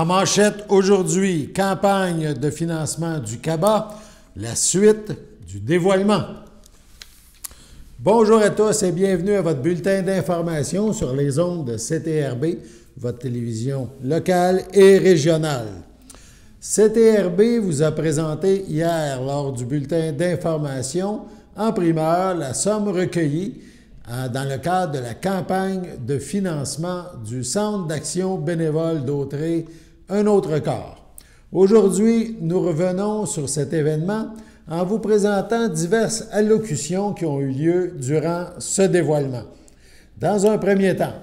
En manchette aujourd'hui, campagne de financement du CABA, la suite du dévoilement. Bonjour à tous et bienvenue à votre bulletin d'information sur les ondes de CTRB, votre télévision locale et régionale. CTRB vous a présenté hier, lors du bulletin d'information, en primeur, la somme recueillie dans le cadre de la campagne de financement du Centre d'action bénévole d'Autrey, Un autre corps. Aujourd'hui, nous revenons sur cet événement en vous présentant diverses allocutions qui ont eu lieu durant ce dévoilement. Dans un premier temps,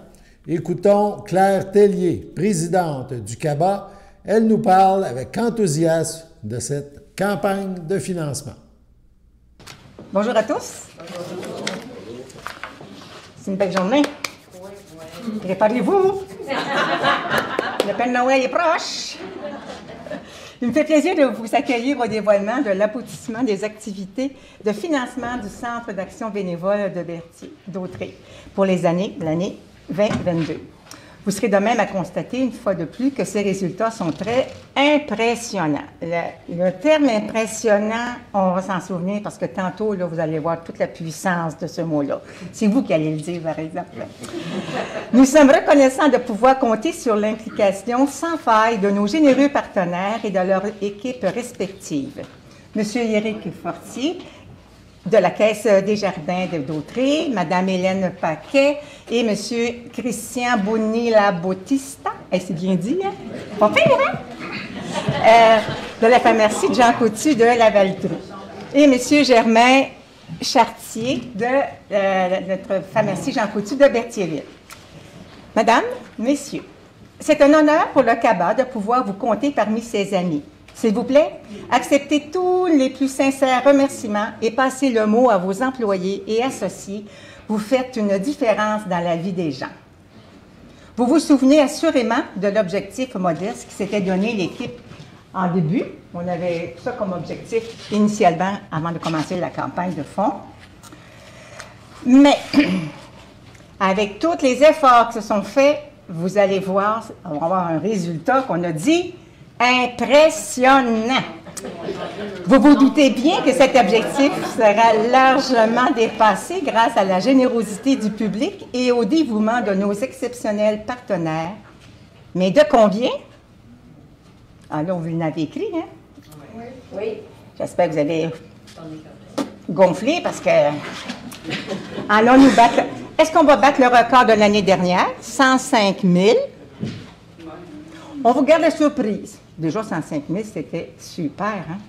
écoutons Claire Tellier, présidente du CABA. Elle nous parle avec enthousiasme de cette campagne de financement. Bonjour à tous. C'est une belle journée. Préparez-vous. Le Père Noël est proche. Il me fait plaisir de vous accueillir au dévoilement de l'aboutissement des activités de financement du Centre d'action bénévole de Berthier, d'Autrey, pour l'année 2022. Vous serez de même à constater, une fois de plus, que ces résultats sont très impressionnants. Le terme impressionnant, on va s'en souvenir parce que tantôt, là, vous allez voir toute la puissance de ce mot-là. C'est vous qui allez le dire, par exemple. Nous sommes reconnaissants de pouvoir compter sur l'implication sans faille de nos généreux partenaires et de leurs équipes respectives. Monsieur Éric Fortier, de la Caisse des Jardins d'Autrey, Mme Hélène Paquet et M. Christian Bonilla-Bautista, c'est bien dit, hein? Pas pire, hein? De la pharmacie Jean Coutu de Lavaltrie. Et M. Germain Chartier de notre pharmacie Jean Coutu de Berthierville. Madame, Messieurs, c'est un honneur pour le CABA de pouvoir vous compter parmi ses amis. S'il vous plaît, acceptez tous les plus sincères remerciements et passez le mot à vos employés et associés. Vous faites une différence dans la vie des gens. Vous vous souvenez assurément de l'objectif modeste qui s'était donné l'équipe en début. On avait ça comme objectif initialement avant de commencer la campagne de fonds. Mais avec tous les efforts qui se sont faits, vous allez voir, on va avoir un résultat qu'on a dit impressionnant. Vous vous doutez bien que cet objectif sera largement dépassé grâce à la générosité du public et au dévouement de nos exceptionnels partenaires. Mais de combien? Ah là, vous l'avez écrit, hein? Oui. J'espère que vous avez gonflé parce que... Allons-nous battre... Est-ce qu'on va battre le record de l'année dernière? 105 000. On vous garde la surprise. Déjà, 105 000, c'était super, hein?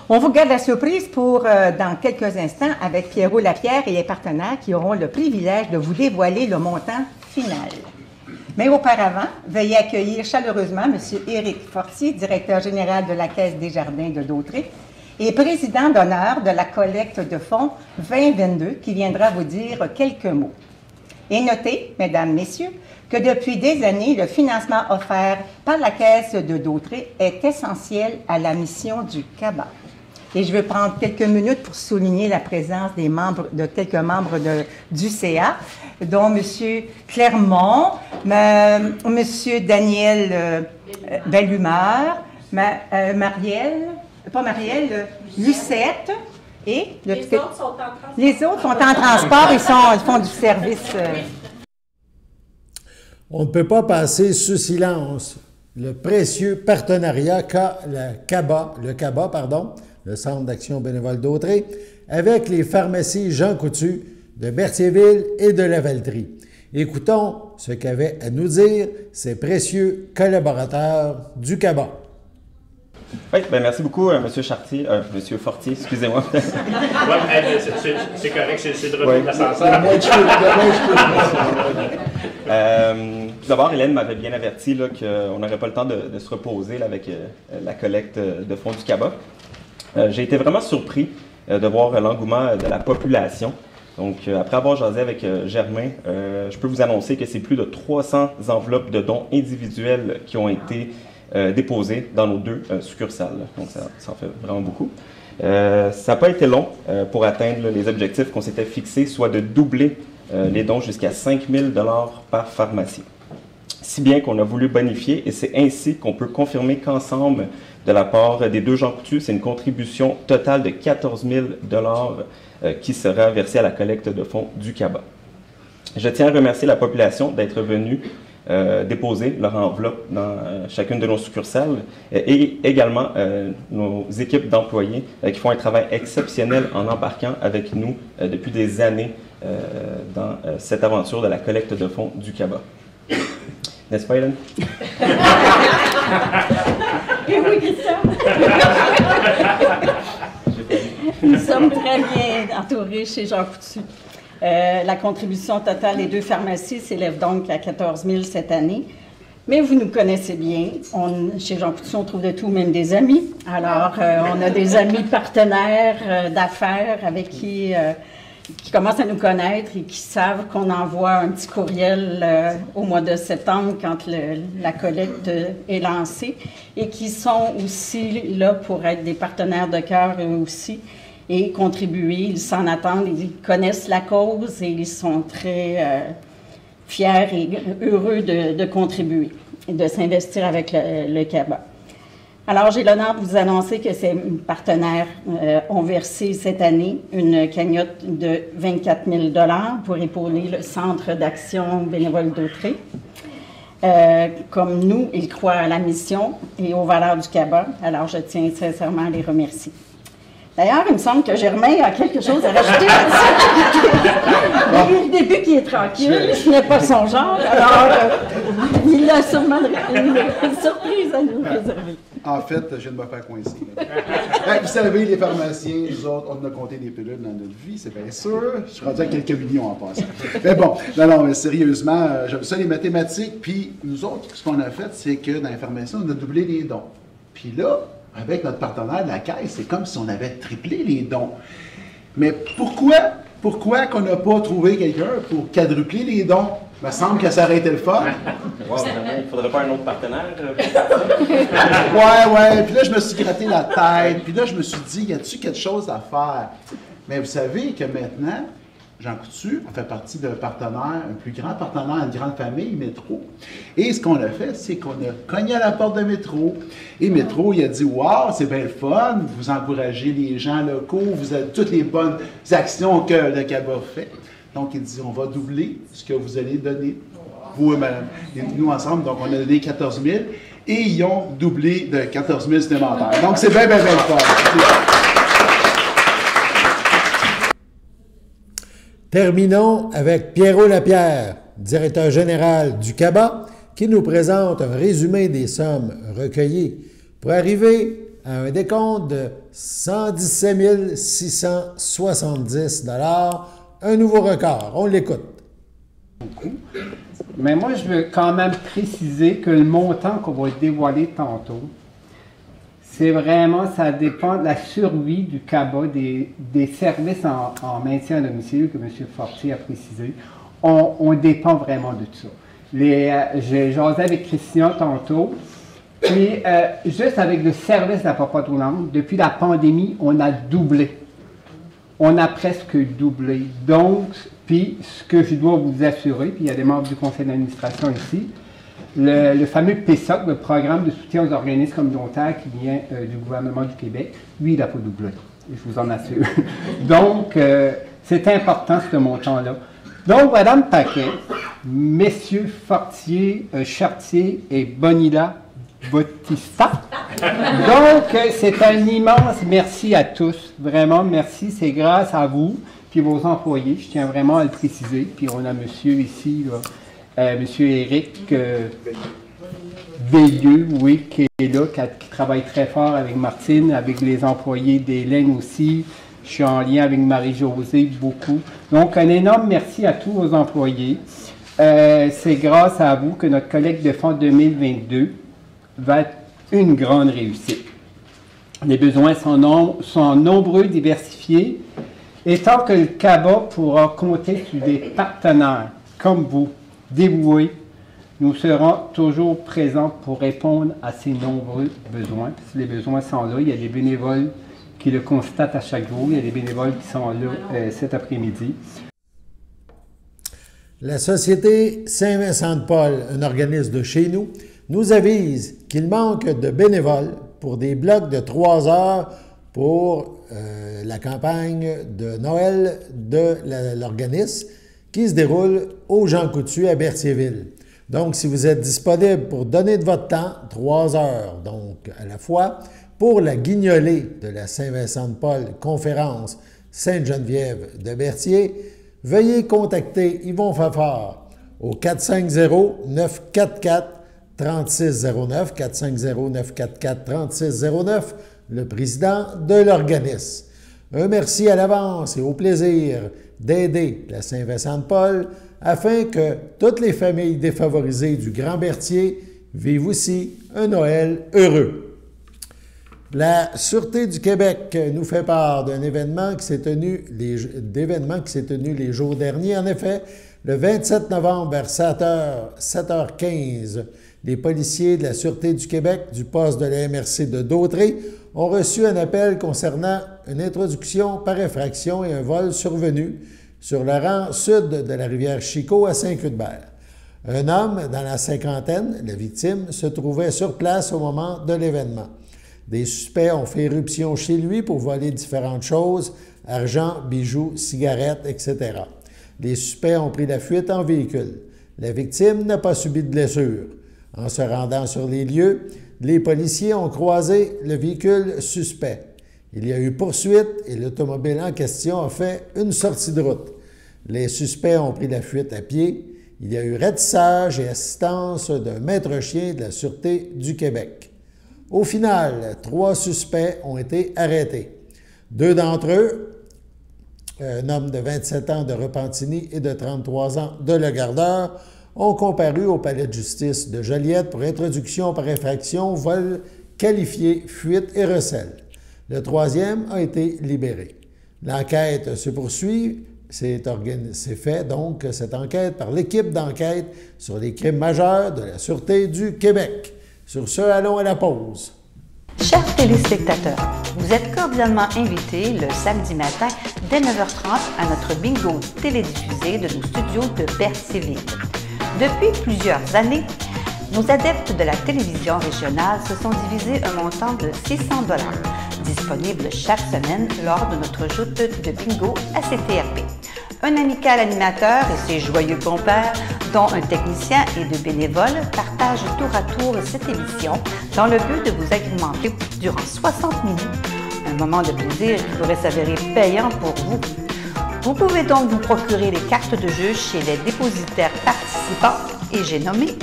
On vous garde la surprise pour, dans quelques instants, avec Pierrot Lapierre et les partenaires qui auront le privilège de vous dévoiler le montant final. Mais auparavant, veuillez accueillir chaleureusement M. Éric Fortier, directeur général de la Caisse des Jardins de Dautrey et président d'honneur de la collecte de fonds 2022, qui viendra vous dire quelques mots. Et notez, mesdames, messieurs, que depuis des années, le financement offert par la Caisse de Dautrey est essentiel à la mission du CABA. Et je veux prendre quelques minutes pour souligner la présence des membres, de quelques membres du CA, dont M. Clermont, M. Daniel Bellumeur, Lucette, et les autres sont en transport, ils font du service. On ne peut pas passer sous silence le précieux partenariat qu'a le CABA, le Centre d'action bénévole d'Autrey, avec les pharmacies Jean Coutu de Berthierville et de Lavaltrie. Écoutons ce qu'avaient à nous dire ces précieux collaborateurs du CABA. Oui, bien, merci beaucoup, M. Chartier, M. Fortier, excusez-moi. Oui, c'est correct, c'est de retour de l'ascenseur. Tout d'abord, Hélène m'avait bien averti qu'on n'aurait pas le temps de se reposer là, avec la collecte de fonds du CABA. J'ai été vraiment surpris de voir l'engouement de la population. Donc, après avoir jasé avec Germain, je peux vous annoncer que c'est plus de 300 enveloppes de dons individuels qui ont été déposées dans nos deux succursales. Donc, ça en fait vraiment beaucoup. Ça n'a pas été long pour atteindre les objectifs qu'on s'était fixés, soit de doubler les dons jusqu'à 5 000 $ par pharmacie. si bien qu'on a voulu bonifier et c'est ainsi qu'on peut confirmer qu'ensemble, de la part des deux Jean Coutu, c'est une contribution totale de 14 000 $ qui sera versée à la collecte de fonds du CABA. Je tiens à remercier la population d'être venue déposer leur enveloppe dans chacune de nos succursales et également nos équipes d'employés qui font un travail exceptionnel en embarquant avec nous depuis des années dans cette aventure de la collecte de fonds du CABA. N'est-ce pas, Hélène? Et oui, Christian. Nous sommes très bien entourés chez Jean Coutu. La contribution totale des deux pharmacies s'élève donc à 14 000 cette année. Mais vous nous connaissez bien. Chez Jean Coutu, on trouve de tout, même des amis. Alors, on a des amis partenaires d'affaires avec qui commencent à nous connaître et qui savent qu'on envoie un petit courriel au mois de septembre quand la collecte est lancée et qui sont aussi là pour être des partenaires de cœur eux aussi et contribuer. Ils s'en attendent, ils connaissent la cause et ils sont très fiers et heureux de contribuer et de s'investir avec le CABA. Alors, j'ai l'honneur de vous annoncer que ces partenaires ont versé cette année une cagnotte de 24 000 $ pour épauler le Centre d'action bénévole d'Autrey. Comme nous, ils croient à la mission et aux valeurs du CABA. Alors, je tiens sincèrement à les remercier. D'ailleurs, il me semble que Germain a quelque chose à rajouter. Depuis le début qu'il est tranquille, ce n'est pas son genre. Alors, il a sûrement une surprise à nous réserver. En fait, je viens de me faire coincer. Vous savez, les pharmaciens, nous autres, on a compté des pilules dans notre vie, c'est bien sûr. Je suis rendu à quelques millions en passant. Mais bon, non, mais sérieusement, j'aime ça les mathématiques. Puis nous autres, ce qu'on a fait, c'est que dans les pharmacies, on a doublé les dons. Puis là, avec notre partenaire de la Caisse, c'est comme si on avait triplé les dons. Mais pourquoi qu'on n'a pas trouvé quelqu'un pour quadrupler les dons? Il me semble que ça aurait été le fun. Wow, il ne faudrait pas un autre partenaire? Ouais. Puis là, je me suis gratté la tête. Puis là, je me suis dit, y a-t-il quelque chose à faire? Mais vous savez que maintenant, Jean Coutu a fait partie d'un partenaire, un plus grand partenaire, une grande famille, Métro. Et ce qu'on a fait, c'est qu'on a cogné à la porte de Métro. Et Métro, il a dit, wow, c'est bien le fun, vous encouragez les gens locaux, vous avez toutes les bonnes actions que le CABA fait. Donc, il dit, on va doubler ce que vous allez donner, vous et madame. Et nous ensemble, donc on a donné 14 000 et ils ont doublé de 14 000 supplémentaires. Donc, c'est bien le fun. Terminons avec Pierrot Lapierre, directeur général du CABA, qui nous présente un résumé des sommes recueillies pour arriver à un décompte de 117 670 $, un nouveau record. On l'écoute. Mais moi, je veux quand même préciser que le montant qu'on va dévoiler tantôt, c'est vraiment, ça dépend de la survie du CABA, des services en maintien à domicile que M. Fortier a précisé. On dépend vraiment de ça. J'ai jasé avec Christian tantôt, puis juste avec le service de la papa tournante, depuis la pandémie, on a doublé. On a presque doublé. Donc, puis ce que je dois vous assurer, puis il y a des membres du conseil d'administration ici, le fameux PSOC, le programme de soutien aux organismes communautaires qui vient du gouvernement du Québec, lui, il n'a pas doublé. Je vous en assure. Donc, c'est important ce montant-là. Donc, Mme Paquet, Messieurs Fortier, Chartier et Bonilla Bautista. Donc, c'est un immense merci à tous. Vraiment, merci. C'est grâce à vous puis vos employés. Je tiens vraiment à le préciser. Puis on a monsieur ici, là, monsieur Éric Veilleux, oui, qui est là, qui travaille très fort avec Martine, avec les employés d'Hélène aussi. Je suis en lien avec Marie-Josée beaucoup. Donc, un énorme merci à tous vos employés. C'est grâce à vous que notre collecte de fonds 2022 va être une grande réussite. Les besoins sont nombreux, diversifiés, et tant que le CABA pourra compter sur des partenaires comme vous, dévoués, nous serons toujours présents pour répondre à ces nombreux besoins. Parce que les besoins sont là, il y a des bénévoles qui le constatent à chaque jour, il y a des bénévoles qui sont là cet après-midi. La Société Saint-Vincent-de-Paul, un organisme de chez nous avise qu'il manque de bénévoles pour des blocs de 3 heures pour la campagne de Noël de l'organisme qui se déroule au Jean Coutu à Berthierville. Donc, si vous êtes disponible pour donner de votre temps, 3 heures, donc à la fois, pour la guignolée de la Saint-Vincent-de-Paul conférence Sainte-Geneviève de Berthier, veuillez contacter Yvon Fafard au 450-944-3609, 450-944-3609, le président de l'organisme. Un merci à l'avance et au plaisir d'aider la Saint-Vincent-de-Paul afin que toutes les familles défavorisées du Grand Berthier vivent aussi un Noël heureux. La Sûreté du Québec nous fait part d'un événement qui s'est tenu les jours derniers. En effet, le 27 novembre vers 7h15, les policiers de la Sûreté du Québec du poste de la MRC de Dautré ont reçu un appel concernant une introduction par effraction et un vol survenu sur le rang sud de la rivière Chicot à Saint-Cuthbert. Un homme dans la cinquantaine, la victime, se trouvait sur place au moment de l'événement. Des suspects ont fait éruption chez lui pour voler différentes choses, argent, bijoux, cigarettes, etc. Les suspects ont pris la fuite en véhicule. La victime n'a pas subi de blessure. En se rendant sur les lieux, les policiers ont croisé le véhicule suspect. Il y a eu poursuite et l'automobile en question a fait une sortie de route. Les suspects ont pris la fuite à pied. Il y a eu ratissage et assistance d'un maître chien de la Sûreté du Québec. Au final, 3 suspects ont été arrêtés. 2 d'entre eux, un homme de 27 ans de Repentigny et de 33 ans de Le Gardeur, ont comparu au palais de justice de Joliette pour introduction par infraction, vol qualifié, fuite et recel. Le 3e a été libéré. L'enquête se poursuit. C'est fait donc cette enquête par l'équipe d'enquête sur les crimes majeurs de la Sûreté du Québec. Sur ce, allons à la pause. Chers téléspectateurs, vous êtes cordialement invités le samedi matin dès 9h30 à notre bingo télédiffusé de nos studios de Berthierville. Depuis plusieurs années, nos adeptes de la télévision régionale se sont divisés un montant de 600 $, disponible chaque semaine lors de notre joute de bingo à CTRP. Un amical animateur et ses joyeux compères, dont un technicien et 2 bénévoles, partagent tour à tour cette émission dans le but de vous agrémenter durant 60 minutes. Un moment de plaisir qui pourrait s'avérer payant pour vous. Vous pouvez donc vous procurer les cartes de jeu chez les dépositaires participants et j'ai nommé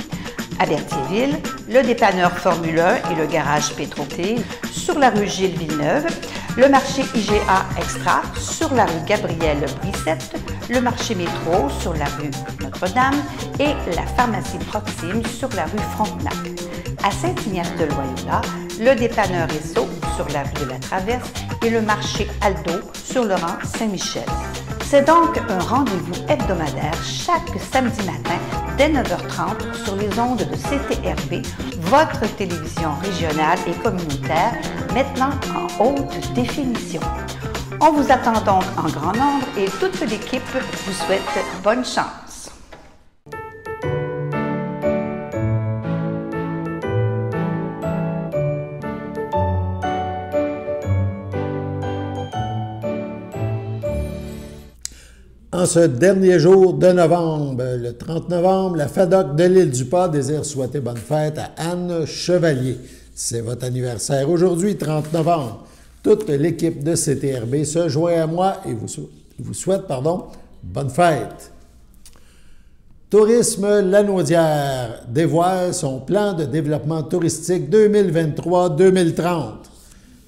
à Berthierville, le dépanneur Formule 1 et le garage Pétroté sur la rue Gilles Villeneuve, le marché IGA Extra sur la rue Gabrielle Brissette, le marché Métro sur la rue Notre-Dame et la pharmacie Proxime sur la rue Frontenac. À Saint-Ignace-de-Loyola, le dépanneur Esso sur la rue de la Traverse et le marché Aldo sur le rang Saint-Michel. C'est donc un rendez-vous hebdomadaire chaque samedi matin dès 9h30 sur les ondes de CTRP, votre télévision régionale et communautaire, maintenant en haute définition. On vous attend donc en grand nombre et toute l'équipe vous souhaite bonne chance. En ce dernier jour de novembre, le 30 novembre, la FADOC de l'Île-du-Pas désire souhaiter bonne fête à Anne Chevalier. C'est votre anniversaire aujourd'hui, 30 novembre. Toute l'équipe de CTRB se joint à moi et vous souhaite bonne fête. Tourisme Lanaudière dévoile son plan de développement touristique 2023-2030.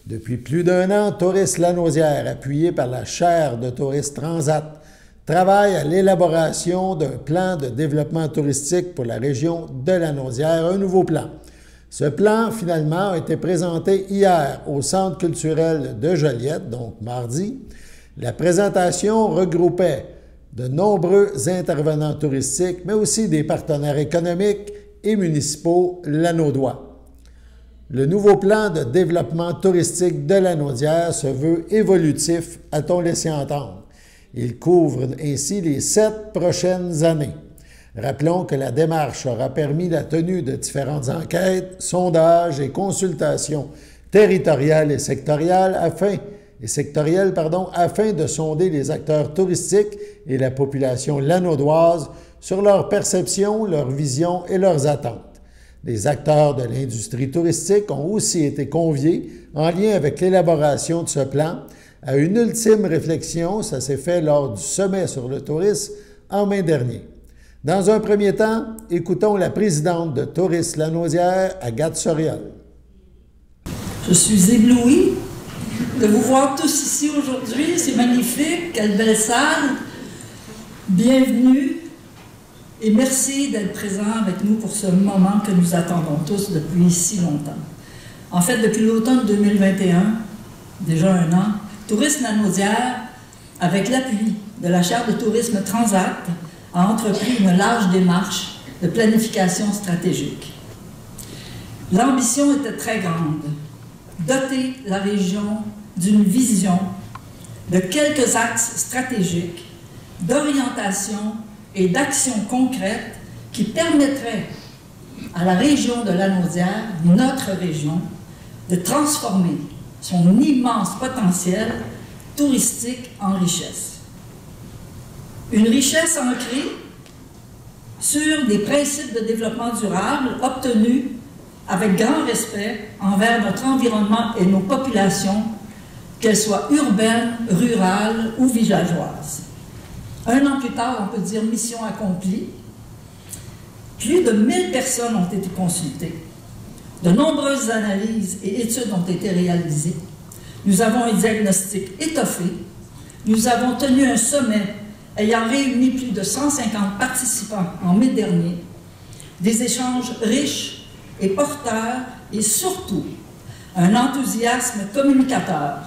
Depuis plus d'1 an, Tourisme Lanaudière, appuyé par la chaire de tourisme Transat, travaille à l'élaboration d'un plan de développement touristique pour la région de Lanaudière, un nouveau plan. Ce plan, finalement, a été présenté hier au Centre culturel de Joliette, donc mardi. La présentation regroupait de nombreux intervenants touristiques, mais aussi des partenaires économiques et municipaux lanaudois. Le nouveau plan de développement touristique de Lanaudière se veut évolutif, a-t-on laissé entendre. Il couvre ainsi les 7 prochaines années. Rappelons que la démarche aura permis la tenue de différentes enquêtes, sondages et consultations territoriales et sectorielles afin de sonder les acteurs touristiques et la population lanaudoise sur leur perception, leur vision et leurs attentes. Les acteurs de l'industrie touristique ont aussi été conviés, en lien avec l'élaboration de ce plan, à une ultime réflexion. Ça s'est fait lors du sommet sur le tourisme en mai dernier. Dans un premier temps, écoutons la présidente de Tourisme Lanaudière, Agathe Soriol. Je suis éblouie de vous voir tous ici aujourd'hui. C'est magnifique, quelle belle salle. Bienvenue et merci d'être présents avec nous pour ce moment que nous attendons tous depuis si longtemps. En fait, depuis l'automne 2021, déjà un an, Tourisme Lanaudière, avec l'appui de la Chaire de tourisme Transat, a entrepris une large démarche de planification stratégique. L'ambition était très grande, doter la région d'une vision, de quelques axes stratégiques, d'orientation et d'actions concrètes qui permettraient à la région de Lanaudière, notre région, de transformer son immense potentiel touristique en richesse. Une richesse ancrée sur des principes de développement durable obtenus avec grand respect envers notre environnement et nos populations, qu'elles soient urbaines, rurales ou villageoises. Un an plus tard, on peut dire mission accomplie. Plus de 1000 personnes ont été consultées. De nombreuses analyses et études ont été réalisées. Nous avons un diagnostic étoffé. Nous avons tenu un sommet ayant réuni plus de 150 participants en mai dernier. Des échanges riches et porteurs et surtout un enthousiasme communicateur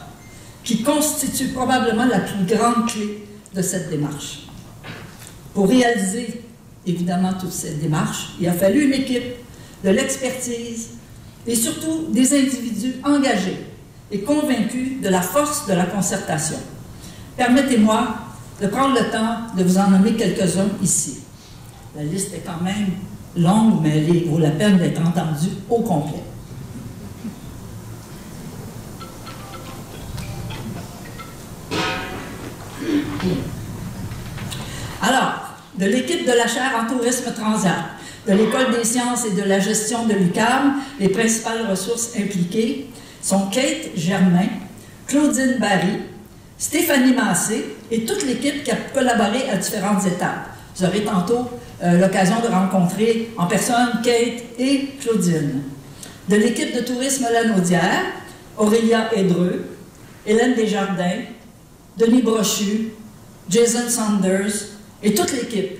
qui constitue probablement la plus grande clé de cette démarche. Pour réaliser évidemment toute cette démarche, il a fallu une équipe, de l'expertise et surtout des individus engagés et convaincus de la force de la concertation. Permettez-moi de prendre le temps de vous en nommer quelques-uns ici. La liste est quand même longue, mais elle vaut la peine d'être entendue au complet. Alors, de l'équipe de la chaire en tourisme transat, de l'École des sciences et de la gestion de l'UQAM, les principales ressources impliquées sont Kate Germain, Claudine Barry, Stéphanie Massé et toute l'équipe qui a collaboré à différentes étapes. Vous aurez tantôt l'occasion de rencontrer en personne Kate et Claudine. De l'équipe de tourisme Lanaudière, Aurélia Hédreux, Hélène Desjardins, Denis Brochu, Jason Saunders et toute l'équipe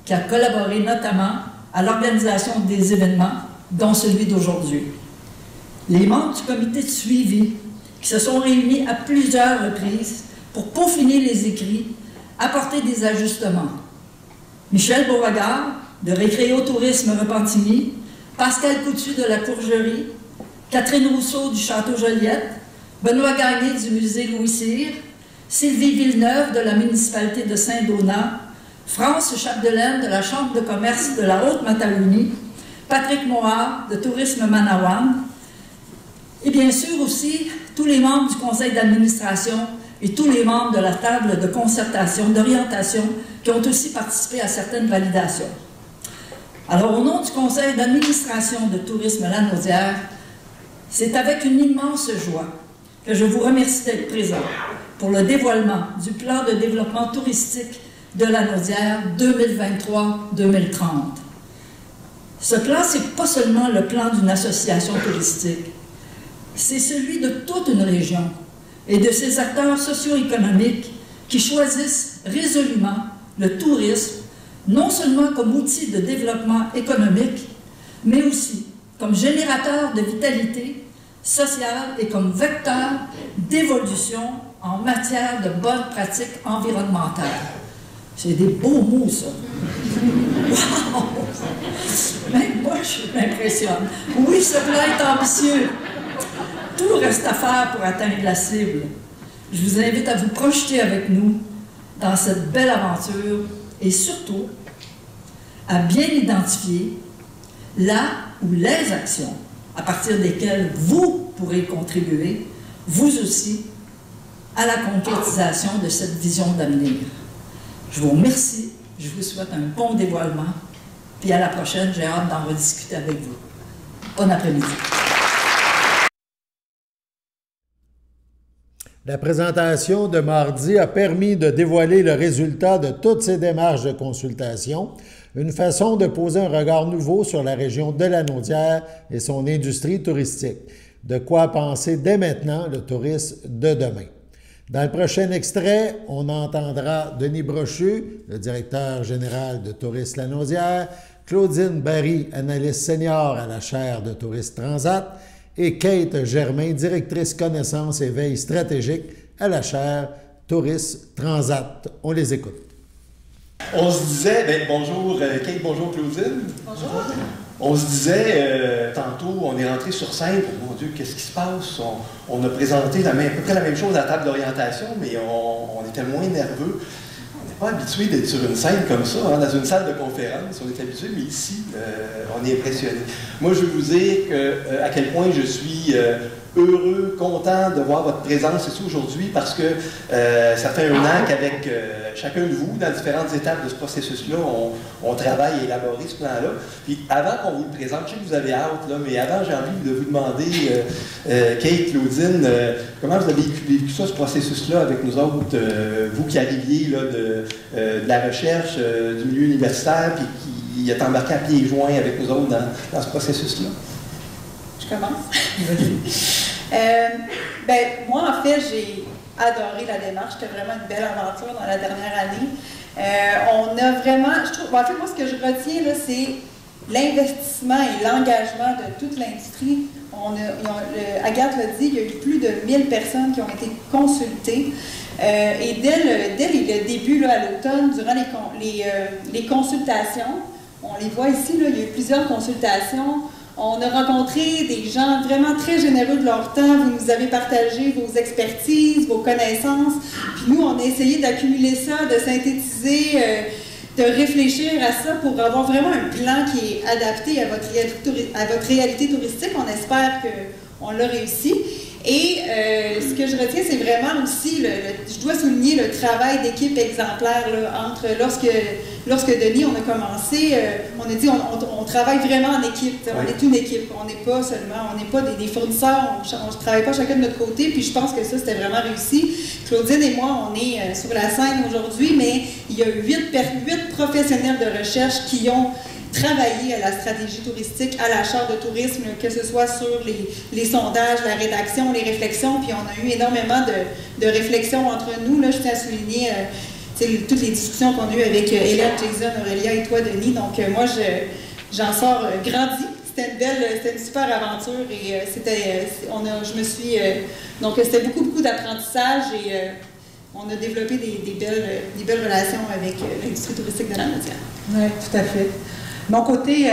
qui a collaboré notamment à l'organisation des événements, dont celui d'aujourd'hui. Les membres du comité de suivi qui se sont réunis à plusieurs reprises pour peaufiner les écrits, apporter des ajustements. Michel Beauregard, de Récréo-Tourisme Repentigny, Pascal Coutu de la Courgerie, Catherine Rousseau du Château Joliette, Benoît Gagné du Musée Louis Cyr, Sylvie Villeneuve de la municipalité de Saint-Donat, France Chapdelaine de la Chambre de commerce de la Haute-Matawini, Patrick Moir de Tourisme Manawan, et bien sûr aussi tous les membres du conseil d'administration et tous les membres de la table de concertation, d'orientation, qui ont aussi participé à certaines validations. Alors, au nom du conseil d'administration de Tourisme Lanaudière, c'est avec une immense joie que je vous remercie d'être présents pour le dévoilement du plan de développement touristique de Lanaudière 2023-2030. Ce plan, ce n'est pas seulement le plan d'une association touristique, c'est celui de toute une région et de ses acteurs socio-économiques qui choisissent résolument le tourisme, non seulement comme outil de développement économique, mais aussi comme générateur de vitalité sociale et comme vecteur d'évolution en matière de bonnes pratiques environnementales. C'est des beaux mots, ça. Wow! Même moi, je m'impressionne. Oui, ce plan est ambitieux. Tout reste à faire pour atteindre la cible. Je vous invite à vous projeter avec nous dans cette belle aventure et surtout à bien identifier la ou les actions à partir desquelles vous pourrez contribuer, vous aussi, à la concrétisation de cette vision d'avenir. Je vous remercie, je vous souhaite un bon dévoilement, puis à la prochaine, j'ai hâte d'en rediscuter avec vous. Bon après-midi. La présentation de mardi a permis de dévoiler le résultat de toutes ces démarches de consultation, une façon de poser un regard nouveau sur la région de la Naudière et son industrie touristique. De quoi penser dès maintenant le tourisme de demain. Dans le prochain extrait, on entendra Denis Brochu, le directeur général de Tourisme La Naudière, Claudine Barry, analyste senior à la chaire de Tourisme Transat, et Kate Germain, directrice connaissances et veille stratégique à la chaire Tourisme Transat. On les écoute. On se disait, bonjour Kate, bonjour Claudine. Bonjour. On se disait, tantôt, on est rentré sur scène, mon Dieu, qu'est-ce qui se passe? On a présenté à peu près la même chose à la table d'orientation, mais on était moins nerveux. On n'est pas habitué d'être sur une scène comme ça, hein, dans une salle de conférence. On est habitué, mais ici, on est impressionné. Moi, je veux vous dire à quel point je suis heureux, content de voir votre présence ici aujourd'hui parce que ça fait un an qu'avec chacun de vous, dans différentes étapes de ce processus-là, on travaille à élaborer ce plan-là. Puis avant qu'on vous le présente, je sais que vous avez hâte, là, mais avant, j'ai envie de vous demander, Kate, Claudine, comment vous avez vécu ça, ce processus-là avec nous autres, vous qui arriviez là, de la recherche, du milieu universitaire, puis qui êtes embarqué à pieds joints avec nous autres dans ce processus-là? Je commence. Moi, en fait, j'ai adoré la démarche. C'était vraiment une belle aventure dans la dernière année. On a vraiment, je trouve, en fait, moi, ce que je retiens, là, c'est l'investissement et l'engagement de toute l'industrie. Agathe l'a dit, il y a eu plus de 1000 personnes qui ont été consultées. Et dès le début, là, à l'automne, durant les consultations, on les voit ici, là, il y a eu plusieurs consultations. On a rencontré des gens vraiment très généreux de leur temps. Vous nous avez partagé vos expertises, vos connaissances. Puis nous, on a essayé d'accumuler ça, de synthétiser, de réfléchir à ça pour avoir vraiment un plan qui est adapté à votre réalité touristique. On espère qu'on l'a réussi. Et ce que je retiens, c'est vraiment aussi, je dois souligner le travail d'équipe exemplaire là, entre lorsque Denis, on a commencé, on a dit on travaille vraiment en équipe, on est une équipe, on n'est pas seulement, on n'est pas des fournisseurs, on ne travaille pas chacun de notre côté, puis je pense que ça, c'était vraiment réussi. Claudine et moi, on est sur la scène aujourd'hui, mais il y a 8 professionnels de recherche qui ont travailler à la stratégie touristique, à la charte de tourisme, que ce soit sur les sondages, la rédaction, les réflexions, puis on a eu énormément de réflexions entre nous. Là, je tiens à souligner toutes les discussions qu'on a eues avec Hélène, Jason, Aurélia et toi, Denis. Donc, moi, j'en sors grandi. C'était une super aventure et donc c'était beaucoup d'apprentissage et on a développé des belles relations avec l'industrie touristique de la Naudière. Oui, tout à fait. De mon côté,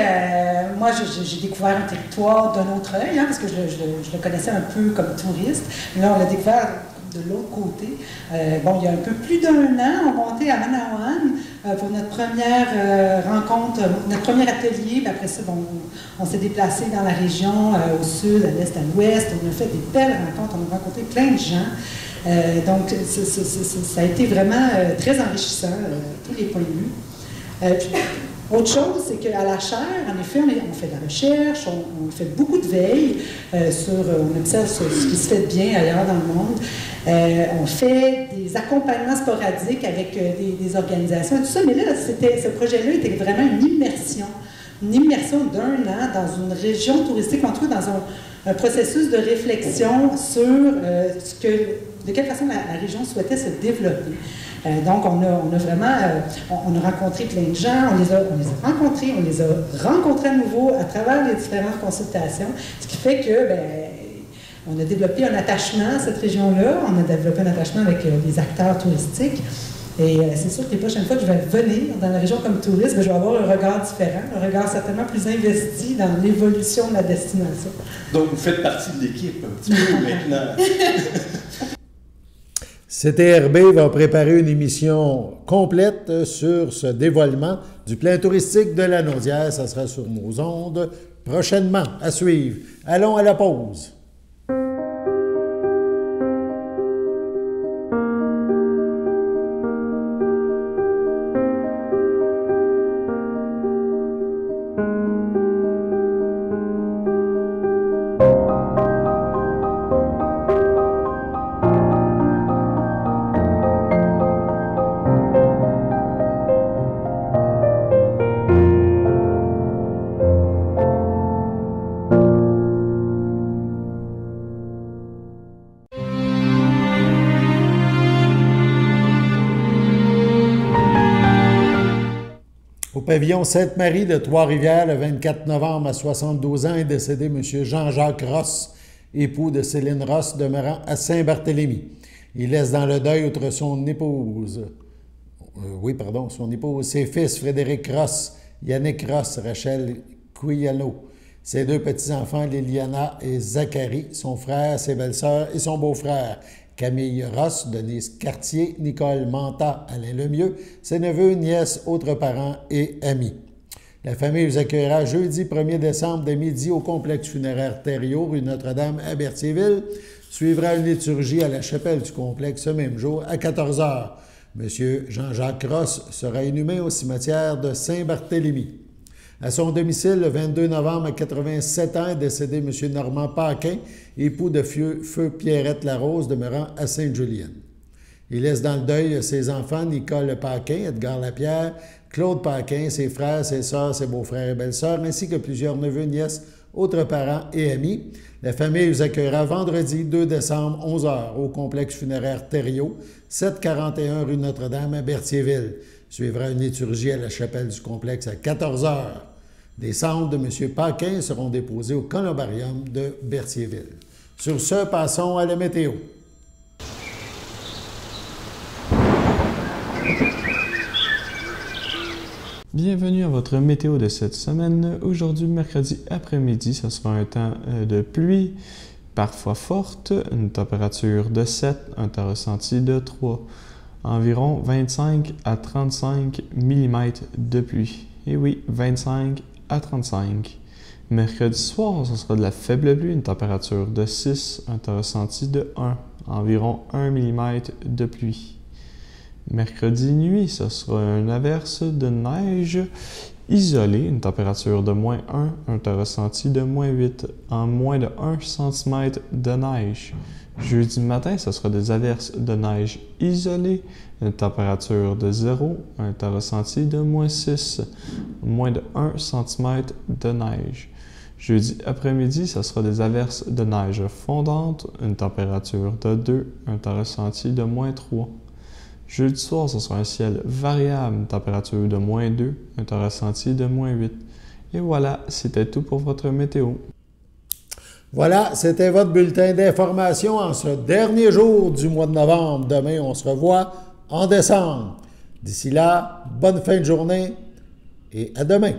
moi, j'ai découvert un territoire d'un autre œil, hein, parce que je le connaissais un peu comme touriste. Mais là, on l'a découvert de l'autre côté. Il y a un peu plus d'un an, on montait à Manawan pour notre première rencontre, notre premier atelier. Puis après ça, on s'est déplacé dans la région, au sud, à l'est, à l'ouest. On a fait des belles rencontres, on a rencontré plein de gens. Donc, ça a été vraiment très enrichissant, tous les points de vue. Autre chose, c'est qu'à la chaire, en effet, on fait de la recherche, on fait beaucoup de veille on observe ce qui se fait bien ailleurs dans le monde. On fait des accompagnements sporadiques avec des organisations et tout ça, mais là, ce projet-là était vraiment une immersion d'un an dans une région touristique, en tout cas dans un processus de réflexion sur de quelle façon la région souhaitait se développer. Donc, on a vraiment on a rencontré plein de gens, on les a rencontrés à nouveau à travers les différentes consultations, ce qui fait que, on a développé un attachement à cette région-là, on a développé un attachement avec les acteurs touristiques. Et c'est sûr que les prochaines fois que je vais venir dans la région comme touriste, je vais avoir un regard différent, un regard certainement plus investi dans l'évolution de la destination. Donc, vous faites partie de l'équipe un petit peu maintenant. CTRB va préparer une émission complète sur ce dévoilement du plein touristique de la Naudière. Ça sera sur nos ondes prochainement à suivre. Allons à la pause. Au pavillon Sainte-Marie de Trois-Rivières, le 24 novembre, à 72 ans, est décédé M. Jean-Jacques Ross, époux de Céline Ross, demeurant à Saint-Barthélemy. Il laisse dans le deuil, outre son épouse, ses fils Frédéric Ross, Yannick Ross, Rachel Quillano, ses deux petits-enfants Liliana et Zachary, son frère, ses belles-sœurs et son beau-frère, Camille Ross, Denise Cartier, Nicole Manta, Alain Lemieux, ses neveux, nièces, autres parents et amis. La famille vous accueillera jeudi 1er décembre dès midi au complexe funéraire Thériault, rue Notre-Dame à Berthierville. Suivra une liturgie à la chapelle du complexe ce même jour à 14 h. M. Jean-Jacques Ross sera inhumé au cimetière de Saint-Barthélemy. À son domicile, le 22 novembre, à 87 ans, est décédé M. Normand Paquin, époux de Feu Pierrette Larose, demeurant à Sainte-Julienne. Il laisse dans le deuil ses enfants Nicole Paquin, Edgar Lapierre, Claude Paquin, ses frères, ses sœurs, ses beaux-frères et belles-sœurs, ainsi que plusieurs neveux, nièces, autres parents et amis. La famille vous accueillera vendredi 2 décembre, 11 h, au complexe funéraire Thériault, 741 rue Notre-Dame à Berthierville. Suivra une liturgie à la chapelle du complexe à 14 h. Des cendres de M. Paquin seront déposées au columbarium de Berthierville. Sur ce, passons à la météo. Bienvenue à votre météo de cette semaine. Aujourd'hui, mercredi après-midi, ce sera un temps de pluie, parfois forte, une température de 7, un temps ressenti de 3, environ 25 à 35 mm de pluie. Et oui, 25 à 35. Mercredi soir, ce sera de la faible pluie, une température de 6, un temps ressenti de 1, environ 1 mm de pluie. Mercredi nuit, ce sera une averse de neige isolée, une température de -1, un temps ressenti de -8, en moins de 1 cm de neige. Jeudi matin, ce sera des averses de neige isolées, une température de 0, un temps ressenti de -6, moins de 1 cm de neige. Jeudi après-midi, ce sera des averses de neige fondante, une température de 2, un temps ressenti de -3. Jeudi soir, ce sera un ciel variable, une température de -2, un temps ressenti de -8. Et voilà, c'était tout pour votre météo. Voilà, c'était votre bulletin d'information en ce dernier jour du mois de novembre. Demain, on se revoit en décembre. D'ici là, bonne fin de journée et à demain.